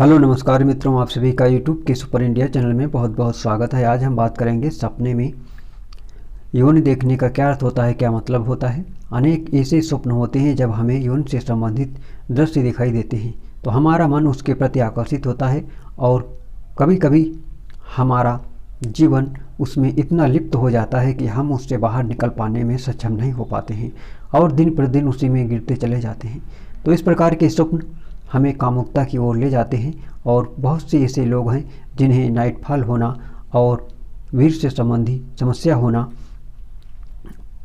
Hello नमस्कार मित्रों, आप सभी का यूट्यूब के सुपर इंडिया चैनल में बहुत बहुत स्वागत है। आज हम बात करेंगे सपने में योनि देखने का क्या अर्थ होता है, क्या मतलब होता है। अनेक ऐसे स्वप्न होते हैं जब हमें योनि से संबंधित दृश्य दिखाई देते हैं तो हमारा मन उसके प्रति आकर्षित होता है और कभी कभी हमारा जीवन उसमें इतना लिप्त हो जाता है कि हम उससे बाहर निकल पाने में सक्षम नहीं हो पाते हैं और दिन प्रतिदिन उसी में गिरते चले जाते हैं। तो इस प्रकार के स्वप्न हमें कामुकता की ओर ले जाते हैं और बहुत से ऐसे लोग हैं जिन्हें नाइटफॉल होना और वीर से संबंधी समस्या होना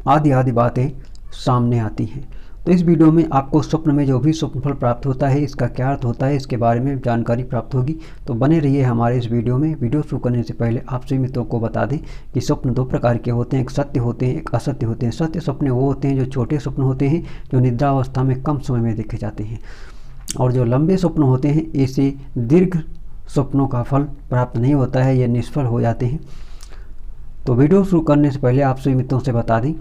आदि आदि बातें सामने आती हैं। तो इस वीडियो में आपको स्वप्न में जो भी स्वप्नफल प्राप्त होता है, इसका क्या अर्थ होता है, इसके बारे में जानकारी प्राप्त होगी। तो बने रहिए हमारे इस वीडियो में। वीडियो शुरू करने से पहले आप सभी मित्रों को बता दें कि स्वप्न दो प्रकार के होते हैं, एक सत्य होते हैं, एक असत्य होते हैं। सत्य सपने वो होते हैं जो छोटे स्वप्न होते हैं, जो निद्रावस्था में कम समय में देखे जाते हैं, और जो लंबे स्वप्न होते हैं ऐसे दीर्घ स्वप्नों का फल प्राप्त नहीं होता है, ये निष्फल हो जाते हैं। तो वीडियो शुरू करने से पहले आप सभी मित्रों से बता दें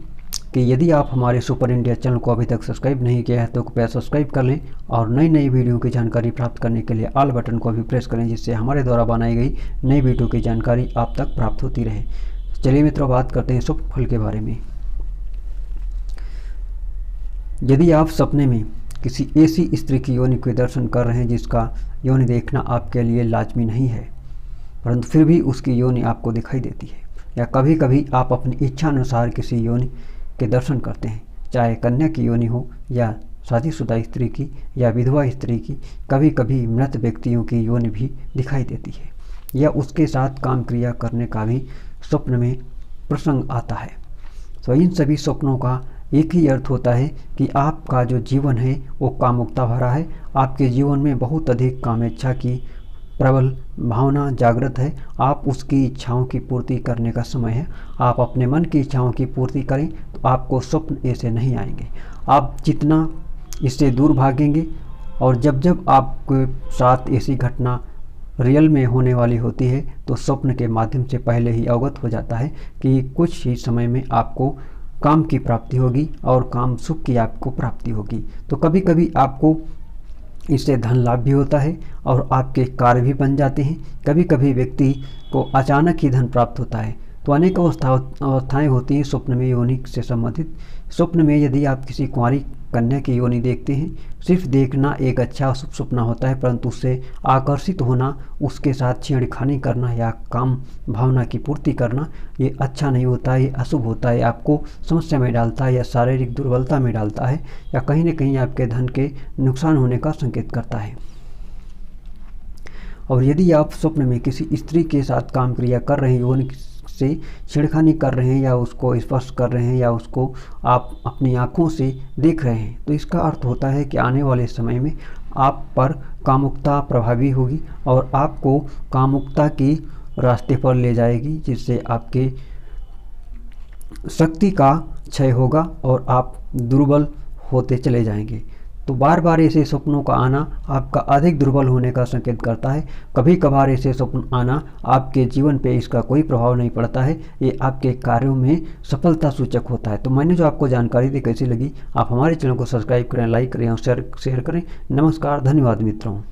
कि यदि आप हमारे सुपर इंडिया चैनल को अभी तक सब्सक्राइब नहीं किया है तो कृपया सब्सक्राइब कर लें और नई नई वीडियो की जानकारी प्राप्त करने के लिए ऑल बटन को भी प्रेस करें, जिससे हमारे द्वारा बनाई गई नई वीडियो की जानकारी आप तक प्राप्त होती रहे। चलिए मित्रों, बात करते हैं स्वप्न फल के बारे में। यदि आप सपने में किसी ऐसी स्त्री की योनि के दर्शन कर रहे हैं जिसका योनि देखना आपके लिए लाजमी नहीं है, परंतु फिर भी उसकी योनि आपको दिखाई देती है, या कभी कभी आप अपनी इच्छा अनुसार किसी योनि के दर्शन करते हैं, चाहे कन्या की योनि हो या शादीशुदा स्त्री की या विधवा स्त्री की, कभी कभी मृत व्यक्तियों की योनि भी दिखाई देती है, या उसके साथ काम क्रिया करने का भी स्वप्न में प्रसंग आता है। तो इन सभी स्वप्नों का एक ही अर्थ होता है कि आपका जो जीवन है वो कामुकता भरा है। आपके जीवन में बहुत अधिक कामेच्छा की प्रबल भावना जागृत है। आप उसकी इच्छाओं की पूर्ति करने का समय है। आप अपने मन की इच्छाओं की पूर्ति करें तो आपको स्वप्न ऐसे नहीं आएंगे। आप जितना इससे दूर भागेंगे और जब जब आपके साथ ऐसी घटना रियल में होने वाली होती है तो स्वप्न के माध्यम से पहले ही अवगत हो जाता है कि कुछ ही समय में आपको काम की प्राप्ति होगी और काम सुख की आपको प्राप्ति होगी। तो कभी कभी आपको इससे धन लाभ भी होता है और आपके कार्य भी बन जाते हैं। कभी कभी व्यक्ति को अचानक ही धन प्राप्त होता है। तो अनेक अवस्थाएं होती हैं स्वप्न में योनि से संबंधित। स्वप्न में यदि आप किसी कुंवारी कन्या की योनि देखते हैं, सिर्फ देखना एक अच्छा सपना होता है, परंतु उससे आकर्षित होना, उसके साथ छेड़खानी करना या काम भावना की पूर्ति करना, ये अच्छा नहीं होता है, ये अशुभ होता है, आपको समस्या में डालता है या शारीरिक दुर्बलता में डालता है, या कहीं न कहीं आपके धन के नुकसान होने का संकेत करता है। और यदि आप स्वप्न में किसी स्त्री के साथ काम क्रिया कर रहे हैं, योनि से छेड़खानी कर रहे हैं या उसको स्पर्श कर रहे हैं या उसको आप अपनी आँखों से देख रहे हैं, तो इसका अर्थ होता है कि आने वाले समय में आप पर कामुकता प्रभावी होगी और आपको कामुकता की रास्ते पर ले जाएगी, जिससे आपके शक्ति का क्षय होगा और आप दुर्बल होते चले जाएंगे। तो बार बार ऐसे स्वप्नों का आना आपका अधिक दुर्बल होने का संकेत करता है। कभी कभार ऐसे स्वप्न आना आपके जीवन पे इसका कोई प्रभाव नहीं पड़ता है, ये आपके कार्यों में सफलता सूचक होता है। तो मैंने जो आपको जानकारी दी कैसी लगी, आप हमारे चैनल को सब्सक्राइब करें, लाइक करें और शेयर करें। नमस्कार, धन्यवाद मित्रों।